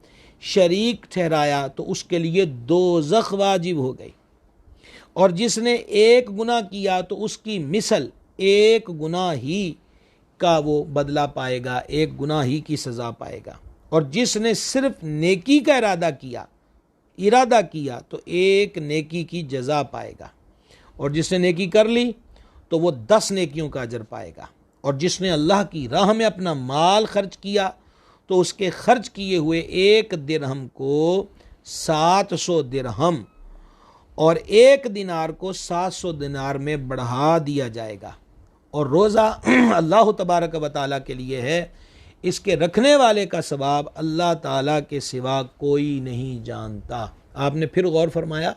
शरीक ठहराया, तो उसके लिए दोज़ख वाजिब हो गई। और जिसने 1 गुनाह किया तो उसकी मिसल 1 गुनाह ही का वो बदला पाएगा, 1 गुनाह ही की सज़ा पाएगा। और जिसने सिर्फ नेकी का इरादा किया तो 1 नेकी की जज़ा पाएगा। और जिसने नेकी कर ली तो वो 10 नेकियों का अजर पाएगा। और जिसने अल्लाह की राह में अपना माल खर्च किया तो उसके खर्च किए हुए 1 दिरहम को 700 दिरहम और 1 दिनार को 700 दिनार में बढ़ा दिया जाएगा। और रोज़ा अल्लाह तबारक व तआला के लिए है, इसके रखने वाले का सवाब अल्लाह ताला के सिवा कोई नहीं जानता। आपने फिर गौर फरमाया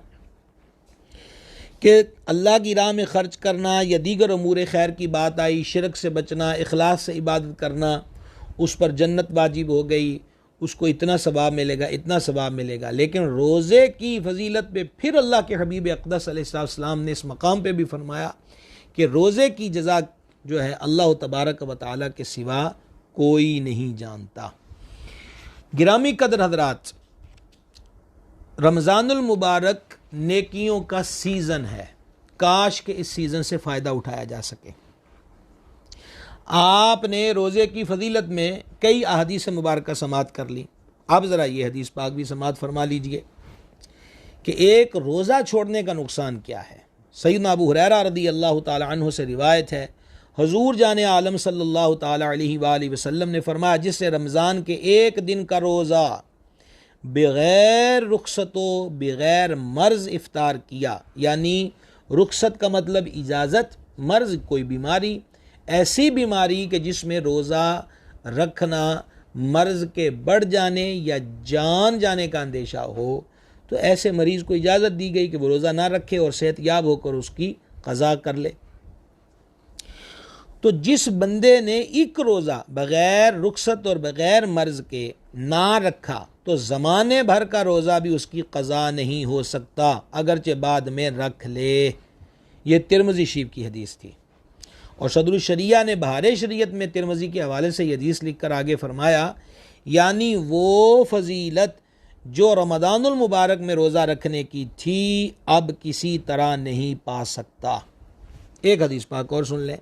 कि अल्लाह की राह में ख़र्च करना या दीगर अमूर खैर की बात आई, शिरक से बचना, इखलास से इबादत करना, उस पर जन्नत वाजिब हो गई, उसको इतना सवाब मिलेगा, इतना सवाब मिलेगा। लेकिन रोज़े की फजीलत पे फिर अल्लाह के हबीब अक़दस अलैहिस्सलाम ने इस मकाम पे भी फरमाया कि रोज़े की जज़ा जो है अल्लाह तबारक व तआला के सिवा कोई नहीं जानता। गिरामी कदर हज़रात, रमज़ानुल मुबारक नेकियों का सीज़न है। काश के इस सीज़न से फ़ायदा उठाया जा सके। आपने रोज़े की फजीलत में कई अहादीस मुबारक समात कर ली। आप ज़रा ये हदीस पाक भी समात फरमा लीजिए कि एक रोज़ा छोड़ने का नुकसान क्या है। सैयदना अबू हुरैरा रज़ी अल्लाह ताला अन्हु से रिवायत है, हुज़ूर जाने आलम सल्लल्लाहु ताला अलैहि वसल्लम ने फरमाया, जिससे रमज़ान के 1 दिन का रोज़ा बग़ैर रुखसतो बग़ैर मर्ज़ इफ्तार किया, यानी रुखसत का मतलब इजाज़त, मर्ज़ कोई बीमारी, ऐसी बीमारी कि जिसमें रोज़ा रखना मर्ज़ के बढ़ जाने या जान जाने का अंदेशा हो, तो ऐसे मरीज़ को इजाज़त दी गई कि वो रोज़ा ना रखे और सेहतयाब होकर उसकी क़ज़ा कर ले। तो जिस बंदे ने एक रोज़ा बग़ैर रुखसत और बग़ैर मर्ज़ के ना रखा तो ज़माने भर का रोज़ा भी उसकी क़ज़ा नहीं हो सकता, अगरचे बाद में रख ले। ये तिरमिज़ी शरीफ की हदीस थी। और सदरुल शरिया ने बहार शरीयत में तिरमिज़ी के हवाले से ये हदीस लिख कर आगे फरमाया, यानी वो फजीलत जो रमज़ानुल मुबारक में रोज़ा रखने की थी अब किसी तरह नहीं पा सकता। एक हदीस पाक और सुन लें।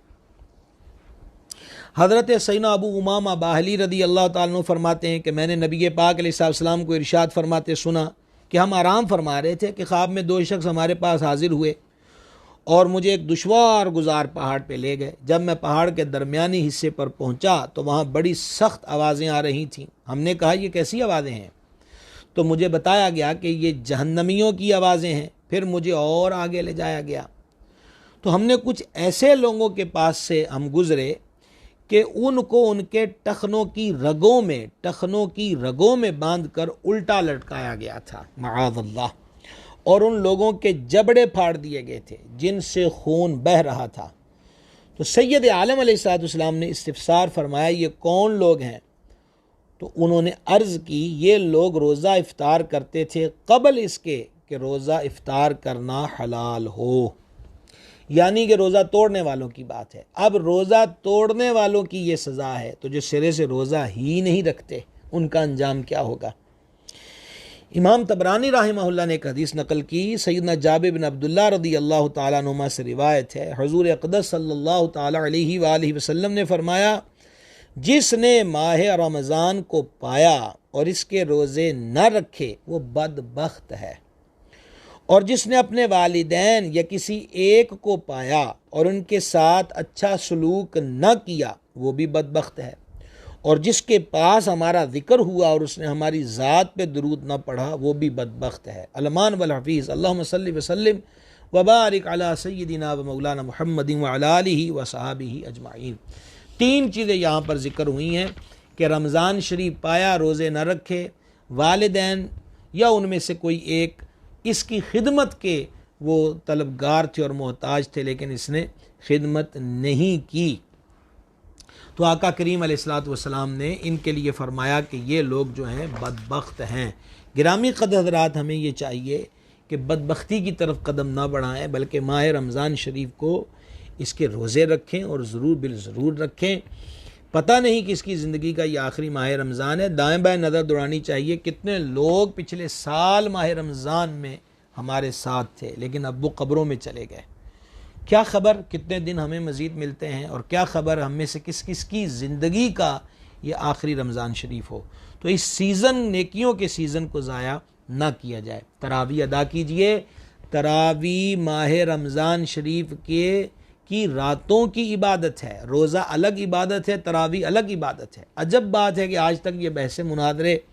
हज़रत सैयदना अबू उमामा बाहली रदी अल्लाह ताला अन्हु फरमाते हैं कि मैंने नबी पाक अलैहिस्सलाम को इरशाद फरमाते सुना कि हम आराम फरमा रहे थे कि ख्वाब में दो शख्स हमारे पास हाजिर हुए और मुझे एक दुश्वार गुजार पहाड़ पे ले गए। जब मैं पहाड़ के दरमियानी हिस्से पर पहुंचा तो वहाँ बड़ी सख्त आवाज़ें आ रही थीं। हमने कहा ये कैसी आवाज़ें हैं? तो मुझे बताया गया कि ये जहन्नमियों की आवाज़ें हैं। फिर मुझे और आगे ले जाया गया तो हमने कुछ ऐसे लोगों के पास से हम गुज़रे कि उनको उनके टखनों की रगों में बांधकर उल्टा लटकाया गया था, माअज़ल्लाह, और उन लोगों के जबड़े फाड़ दिए गए थे जिनसे खून बह रहा था। तो सैयद आलम अलैहिस्सलाम ने इस्तिफ़सार फरमाया ये कौन लोग हैं? तो उन्होंने अर्ज़ की ये लोग रोज़ा इफ्तार करते थे क़ब्ल इसके कि रोज़ा इफ्तार करना हलाल हो, यानी कि रोज़ा तोड़ने वालों की बात है। अब रोज़ा तोड़ने वालों की ये सज़ा है, तो जो सिरे से रोज़ा ही नहीं रखते उनका अंजाम क्या होगा? इमाम तबरानी रहमहुल्लाह ने एक हदीस नकल की, सैयदना जाबिर बिन अब्दुल्लाह रदी अल्लाह तआला अन्हुमा से रिवायत है, हुज़ूर अक़दस सल्लल्लाहु तआला अलैहि वालैहि वसल्लम ने फरमाया जिसने माह रमज़ान को पाया और इसके रोज़े न रखे वो बदबख्त है, और जिसने अपने वालिदैन या किसी एक को पाया और उनके साथ अच्छा सलूक न किया वो भी बदबख्त है, और जिसके पास हमारा ज़िक्र हुआ और उसने हमारी ज़ात पे दुरूद न पढ़ा वो भी बदबख्त है। अलमान वल हफ़ीज़। अल्लाहुम्मा सल्लि व सल्लिम व बारिक अला सय्यिदिना व मौलाना मुहम्मदिन व अला आलिहि व सहाबिहि अजमाइन। तीन चीज़ें यहाँ पर ज़िक्र हुई हैं कि रमज़ान शरीफ पाया, रोज़े न रखे, वालिदैन या उनमें से कोई एक इसकी खिदमत के वो तलबगार थे और मोहताज थे लेकिन इसने खिदमत नहीं की, तो आका करीम अलैहिस्सलातु वस्सलाम ने इनके लिए फ़रमाया कि ये लोग जो हैं बदबख्त हैं। गिरामी क़द्र हज़रात, हमें ये चाहिए कि बदबख्ती की तरफ कदम ना बढ़ाएं बल्कि माह रमज़ान शरीफ को इसके रोज़े रखें और ज़रूर बिल ज़रूर रखें। पता नहीं किसकी ज़िंदगी का ये आखिरी माह रमज़ान है, दाएं बाएं नज़र दौड़ानी चाहिए। कितने लोग पिछले साल माह रमज़ान में हमारे साथ थे लेकिन अब वो कब्रों में चले गए। क्या ख़बर कितने दिन हमें मज़ीद मिलते हैं, और क्या ख़बर हम में से किस किस की ज़िंदगी का ये आखिरी रमज़ान शरीफ हो। तो इस सीज़न, नेकियों के सीज़न को ज़ाया ना किया जाए। तरावी अदा कीजिए। तरावी माह रमज़ान शरीफ की रातों की इबादत है। रोज़ा अलग इबादत है, तरावी अलग इबादत है। अजब बात है कि आज तक ये बहसे मुनादरे,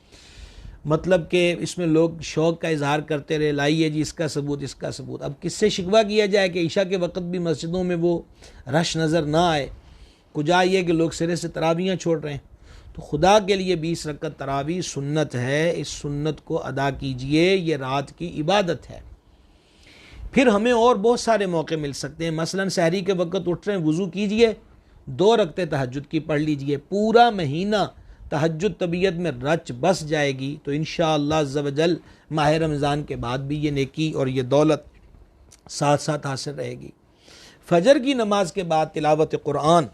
मतलब कि इसमें लोग शौक़ का इजहार करते रहे, लाइए जी इसका सबूत इसका सबूत। अब किससे शिकवा किया जाए कि ईशा के वक़्त भी मस्जिदों में वो रश नज़र ना आए। कुजा ये कि लोग सिरे से तरावियाँ छोड़ रहे हैं। तो खुदा के लिए 20 रकत तरावी सुन्नत है, इस सुन्नत को अदा कीजिए, ये रात की इबादत है। फिर हमें और बहुत सारे मौके मिल सकते हैं। मसलन सहरी के वक़्त उठ रहे हैं, वज़ू कीजिए, 2 रकते तहज्जुद की पढ़ लीजिए। पूरा महीना तहज्जुद तबीयत में रच बस जाएगी तो इंशाअल्लाह अज़्ज़ व जल माह रमज़ान के बाद भी ये नेकी और ये दौलत साथ साथ हासिल रहेगी। फजर की नमाज के बाद तिलावत कुरान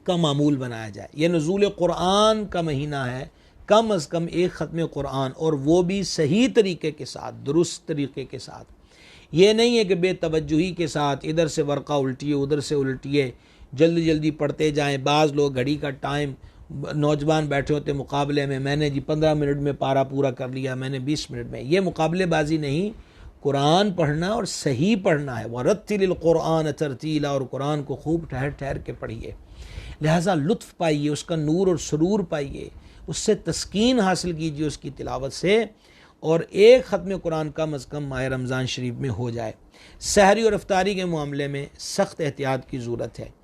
का मामूल बनाया जाए। यह नुज़ूल कुरान का महीना है, कम अज़ कम एक ख़त्म कुरान, और वो भी सही तरीके के साथ, दुरुस्त तरीके के साथ। ये नहीं है कि बेतवज्जुही के साथ इधर से वर्क़ा उल्टिए उधर से उल्टिए, जल्दी जल्दी पढ़ते जाएं। बाज़ लोग घड़ी का टाइम, नौजवान बैठे होते मुकाबले में, मैंने जी 15 मिनट में पारा पूरा कर लिया, मैंने 20 मिनट में। ये मुकाबलेबाजी नहीं, कुरान पढ़ना और सही पढ़ना है। वरत्तिलिल कुरान तरतीला, और कुरान को खूब ठहर ठहर के पढ़िए। लिहाजा लुत्फ़ पाइए, उसका नूर और सुरूर पाइए, उससे तस्कीन हासिल कीजिए उसकी तिलावत से, और एक ख़त्म कुरान कम अज़ कम माह रमज़ान शरीफ में हो जाए। सहरी और इफ्तारी के मामले में सख्त एहतियात की ज़रूरत है।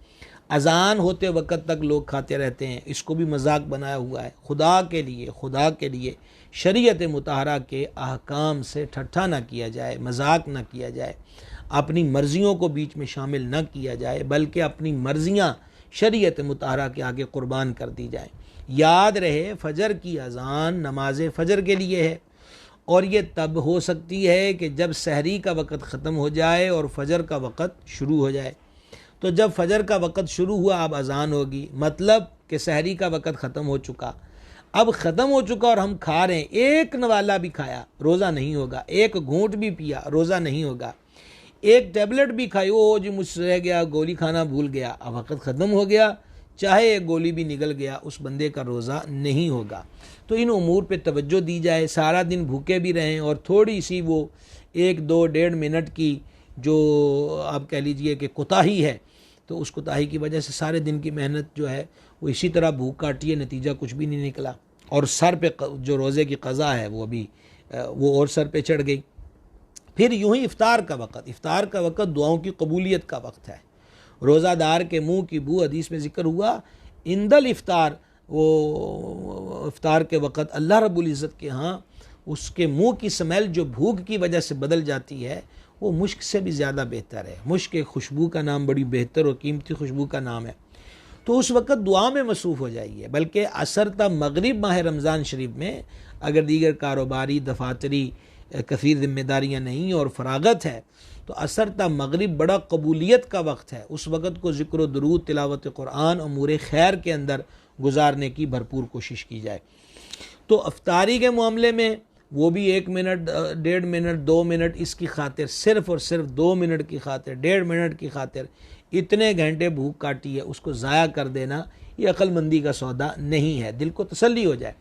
अज़ान होते वक़्त तक लोग खाते रहते हैं, इसको भी मजाक बनाया हुआ है। खुदा के लिए शरीयत मुताहरा के अहकाम से ठट्ठा ना किया जाए, मजाक ना किया जाए, अपनी मर्ज़ियों को बीच में शामिल न किया जाए, बल्कि अपनी मर्ज़ियाँ शरीयत मुताहरा के आगे कुर्बान कर दी जाए। याद रहे फ़जर की अज़ान नमाज फ़जर के लिए है, और ये तब हो सकती है कि जब सहरी का वक़्त ख़त्म हो जाए और फ़जर का वक़्त शुरू हो जाए। तो जब फ़जर का वक़्त शुरू हुआ अब अज़ान होगी, मतलब कि सहरी का वक़्त ख़त्म हो चुका। अब ख़त्म हो चुका और हम खा रहे हैं, एक नवाला भी खाया रोज़ा नहीं होगा, एक घूंट भी पिया रोज़ा नहीं होगा, एक टैबलेट भी खाई, ओ जी मुझसे रह गया, गोली खाना भूल गया, अब वक़्त ख़त्म हो गया, चाहे एक गोली भी निकल गया, उस बंदे का रोज़ा नहीं होगा। तो इन उमूर पे तवज्जो दी जाए, सारा दिन भूखे भी रहें और थोड़ी सी वो 1-2-1.5 मिनट की जो आप कह लीजिए कि कोताही है, तो उस कोताही की वजह से सारे दिन की मेहनत जो है वो इसी तरह भूख काटी है, नतीजा कुछ भी नहीं निकला, और सर पे जो रोज़े की क़ज़ा है वो अभी वो और सर पे चढ़ गई। फिर यूं ही इफ़्तार का वक़्त दुआओं की कबूलियत का वक्त है। रोज़ादार के मुंह की बू, हदीस में ज़िक्र हुआ, इंदल इफ़्तार, वो इफ़्तार के वक़्त अल्लाह रब्बुल इज़्ज़त के यहाँ उसके मुंह की स्मेल जो भूख की वजह से बदल जाती है वो मुश्क से भी ज़्यादा बेहतर है। मुश्क एक खुशबू का नाम, बड़ी बेहतर और कीमती खुशबू का नाम है। तो उस वक़्त दुआ में मसरूफ़ हो जाइए। बल्कि असर ता मगरिब माह रमज़ान शरीफ में अगर दीगर कारोबारी दफातरी कसीर ज़िम्मेदारियाँ नहीं और फरागत है तो असर ता मगरिब बड़ा कबूलियत का वक्त है। उस वक़्त को ज़िक्र दुरूद, तिलावत कुरान, अमूर खैर के अंदर गुजारने की भरपूर कोशिश की जाए। तो अफ्तारी के मामले में वो भी 1 मिनट, 1.5 मिनट, 2 मिनट इसकी खातिर, सिर्फ़ और सिर्फ 2 मिनट की खातिर, 1.5 मिनट की खातिर इतने घंटे भूख काटी है, उसको ज़ाया कर देना ये अक्लमंदी का सौदा नहीं है। दिल को तसल्ली हो जाए।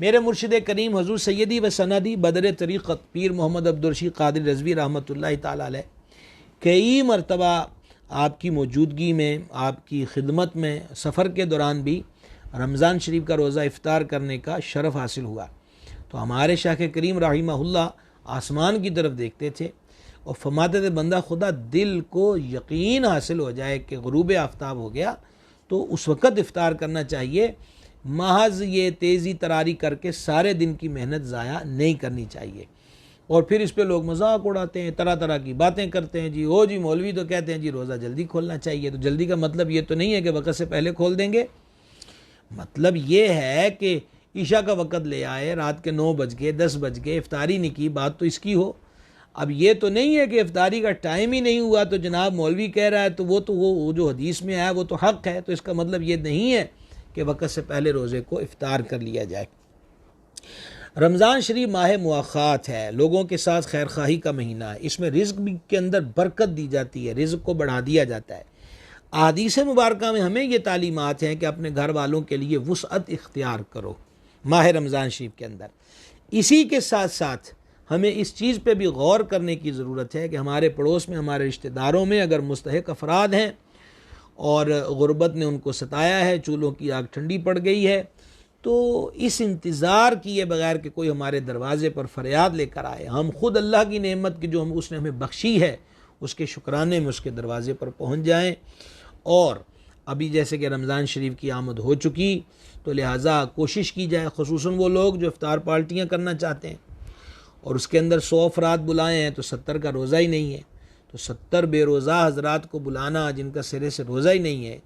मेरे मुर्शिद करीम हजूर सैयदी व सनदी बदर तरीक़त पीर मोहम्मद अब्दुल रशीद क़ादिर रज़वी रहमतुल्लाहि ताला अलैह कई मरतबा आपकी मौजूदगी में, आपकी खिदमत में, सफ़र के दौरान भी रमज़ान शरीफ का रोज़ा इफ़्तार करने का शरफ़ हासिल हुआ। तो हमारे शाह करीम रहिमहुल्लाह आसमान की तरफ देखते थे और फरमाते थे, बंदा खुदा दिल को यकीन हासिल हो जाए कि ग़ुरूब आफ्ताब हो गया तो उस वक़्त इफ़्तार करना चाहिए। महज ये तेज़ी तरारी करके सारे दिन की मेहनत ज़ाया नहीं करनी चाहिए। और फिर इस पे लोग मजाक उड़ाते हैं, तरह तरह की बातें करते हैं। जी ओ जी मौलवी तो कहते हैं जी रोज़ा जल्दी खोलना चाहिए। तो जल्दी का मतलब ये तो नहीं है कि वक़्त से पहले खोल देंगे, मतलब ये है कि ईशा का वक़्त ले आए, रात के 9 बज गए, 10 बज गए, इफ्तारी नहीं की, बात तो इसकी हो। अब ये तो नहीं है कि इफ्तारी का टाइम ही नहीं हुआ तो जनाब मौलवी कह रहा है तो वो जो हदीस में आया वो तो हक़ है, तो इसका मतलब ये नहीं है कि वक़्त से पहले रोज़े को इफ्तार कर लिया जाए। रमज़ान शरीफ माह मुआख़ात है, लोगों के साथ खैर खाही का महीना है। इसमें रिज़्क़ के अंदर बरकत दी जाती है, रिज़्क़ को बढ़ा दिया जाता है। अहादीस मुबारका में हमें ये तालीमात हैं कि अपने घर वालों के लिए वुसअत इख्तियार करो माह रमज़ान शरीफ के अंदर। इसी के साथ साथ हमें इस चीज़ पे भी गौर करने की ज़रूरत है कि हमारे पड़ोस में, हमारे रिश्तेदारों में अगर मुस्तहिक़ अफराद हैं और गुर्बत ने उनको सताया है, चूल्हों की आग ठंडी पड़ गई है, तो इस इंतज़ार किए बगैर कि कोई हमारे दरवाज़े पर फरियाद लेकर आए, हम खुद अल्लाह की नेमत की जो उसने हमें बख्शी है उसके शुक्राने में उसके दरवाज़े पर पहुँच जाएँ। और अभी जैसे कि रमज़ान शरीफ की आमद हो चुकी तो लिहाजा कोशिश की जाए, ख़ुसूसन वो लोग जो इफ्तार पार्टियाँ करना चाहते हैं और उसके अंदर 100 अफराद बुलाए हैं तो 70 का रोज़ा ही नहीं है, तो 70 बेरोज़ा हजरात को बुलाना जिनका सिरे से रोज़ा ही नहीं है,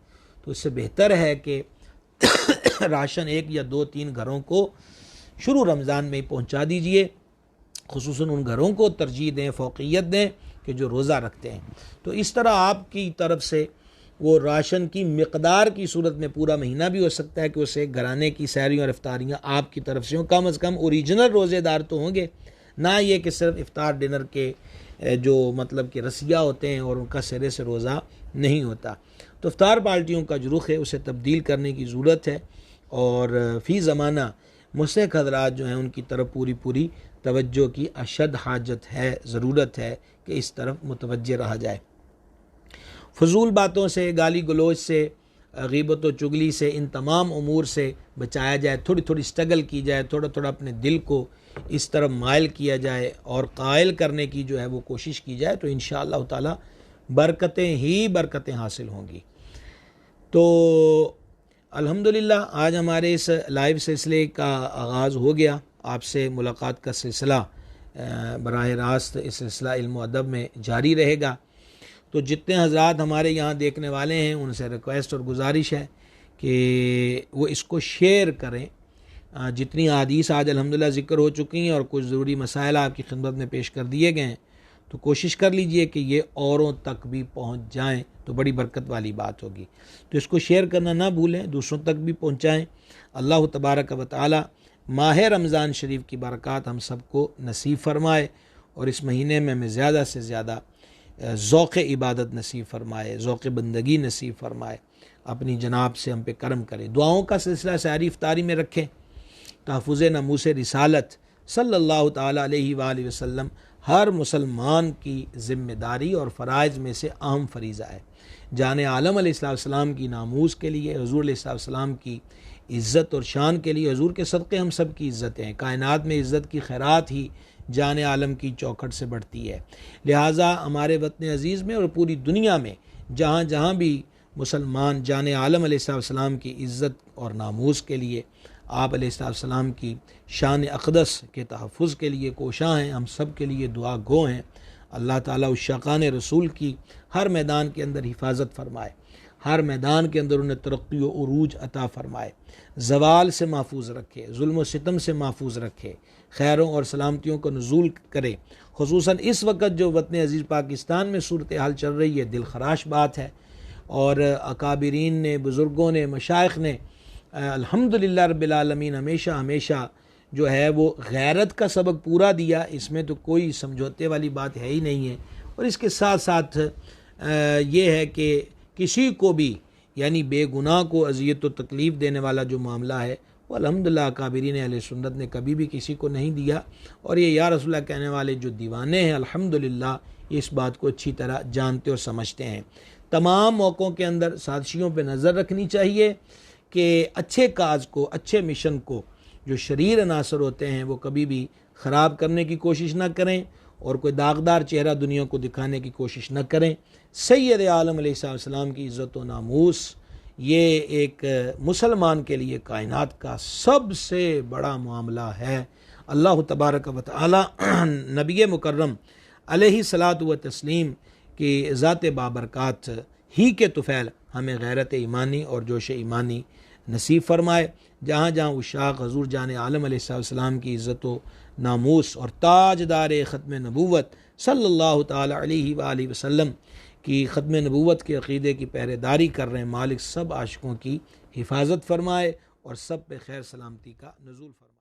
तो इससे बेहतर है कि राशन 1 या 2-3 घरों को शुरू रमज़ान में ही पहुँचा दीजिए। ख़ुसूसन उन घरों को तरजीह दें, फ़ौक़ियत दें कि जो रोज़ा रखते हैं। तो इस तरह आपकी तरफ से वो राशन की मिक़दार की सूरत में पूरा महीना भी हो सकता है कि उसे घराने की सैरियाँ और इफ्तारियाँ आपकी तरफ से हों। कम अज़ कम ओरिजिनल रोज़ेदार तो होंगे, ना ये कि सिर्फ इफ्तार डिनर के जो मतलब कि रसिया होते हैं और उनका सिरे से रोज़ा नहीं होता। तो इफ्तार पार्टियों का जो रुख है उसे तब्दील करने की ज़रूरत है और फ़ी ज़माना मुस्तहिक़ हज़रात जो हैं उनकी तरफ पूरी तवज्जो की अशद हाजत है, ज़रूरत है कि इस तरफ मुतवज्जे रहा जाए। फ़जूल बातों से, गाली गलोच से, ग़ीबत व चुगली से, इन तमाम उमूर से बचाया जाए। थोड़ी थोड़ी स्ट्रगल की जाए, थोड़ा थोड़ा अपने दिल को इस तरफ मायल किया जाए और कायल करने की जो है वो कोशिश की जाए, तो इंशाअल्लाह ताला बरकतें ही बरकतें हासिल होंगी। तो अल्हम्दुलिल्लाह आज हमारे इस लाइव सिलसिले का आगाज़ हो गया। आपसे मुलाकात का सिलसिला बराह रास्त इस सिलसिला इल्म अदब में जारी रहेगा। तो जितने हज़रात हमारे यहाँ देखने वाले हैं उनसे रिक्वेस्ट और गुजारिश है कि वो इसको शेयर करें। जितनी हदीस आज अल्हम्दुलिल्लाह ज़िक्र हो चुकी हैं और कुछ ज़रूरी मसाइल आपकी खिदमत में पेश कर दिए गए हैं, तो कोशिश कर लीजिए कि ये औरों तक भी पहुंच जाएं, तो बड़ी बरकत वाली बात होगी। तो इसको शेयर करना ना भूलें, दूसरों तक भी पहुंचाएं। अल्लाह तबारक व तआला माह रमज़ान शरीफ की बरक़ात हम सबको नसीब फरमाए और इस महीने में हमें ज़्यादा से ज़्यादा ज़ौक़ इबादत नसीब फरमाए, ज़ौक़ बंदगी नसीब फरमाए, अपनी जनाब से हम पे करम करें। दुआओं का सिलसिला सहरी इफ्तारी में रखें। तहफ़्फ़ुज़ नमूस रिसालत सल्लल्लाहु ताला अलैहि वसल्लम हर मुसलमान की ज़िम्मेदारी और फ़राइज़ में से अहम फरीज़ा है। जान आलम अलैहिस्सलाम की नामूस के लिए, हुज़ूर अलैहिस्सलाम की इज़्ज़त और शान के लिए, हुज़ूर के सदक़े हम सब की इज़्ज़त हैं। कायनात में इज़्ज़त की खैरात ही जान आलम की चौखट से बढ़ती है। लिहाजा हमारे वतन अज़ीज़ में और पूरी दुनिया में जहाँ जहाँ भी मुसलमान जान आलम अलैहिस्सलाम की इज़्ज़त और नामूस के लिए, आप अलैहिस्सलाम की शान अक़दस के तहफ़्फ़ुज़ के लिए कोशां हैं, हम सब के लिए दुआ गो हैं। अल्लाह ताला उस शाक़ान रसूल की हर मैदान के अंदर हिफाजत फरमाए, हर मैदान के अंदर उन्हें तरक्की व उरूज अता फ़रमाए, ज़वाल से महफूज रखे, जुल्म व सितम से महफूज रखे, खैरों और सलामतियों को नज़ूल करे। ख़ुसूसन इस वक्त जो वतन अज़ीज़ पाकिस्तान में सूरत हाल चल रही है, दिल खराश बात है। और अकाबिरीन ने, बुज़ुर्गों ने, मशाइख़ ने अल्हम्दुलिल्लाह रब्बिल आलमीन हमेशा हमेशा जो है वो गैरत का सबक पूरा दिया। इसमें तो कोई समझौते वाली बात है ही नहीं है। और इसके साथ साथ ये है कि किसी को भी, यानी बेगुनाह को अज़ियत व तकलीफ़ देने वाला जो मामला है वो अल्हम्दुलिल्लाह काबिरीन अहले सुन्नत ने कभी भी किसी को नहीं दिया। और ये या रसूलल्लाह कहने वाले जो दीवाने हैं अल्हम्दुलिल्लाह इस बात को अच्छी तरह जानते और समझते हैं। तमाम मौक़ों के अंदर साजिशों पर नज़र रखनी चाहिए कि अच्छे काज को, अच्छे मिशन को जो शरीर अनासर होते हैं वो कभी भी ख़राब करने की कोशिश ना करें और कोई दागदार चेहरा दुनिया को दिखाने की कोशिश न करें। सैयद आलम अलैहिस्सलाम की इज़्ज़त व नामूस ये एक मुसलमान के लिए कायनात का सबसे बड़ा मामला है। अल्लाह तबारक व तआला नबी मुकर्रम अलैहिस्सलातु व तस्लीम की ज़ात बाबरकात ही के तुफ़ैल हमें गैरत ईमानी और जोश ईमानी नसीब फरमाए। जहाँ जहाँ उशाक़ हज़ूर जान आलम अलैहिस्सलाम की इज़्ज़त व नामूस और ताजदार ख़त्म नबूवत सल्लल्लाहु ताला अलैहि वसल्लम की ख़त्म नबूवत के अक़ीदे की पहरेदारी कर रहे हैं, मालिक सब आशिकों की हिफाजत फरमाए और सब पे खैर सलामती का नुज़ूल फरमाए।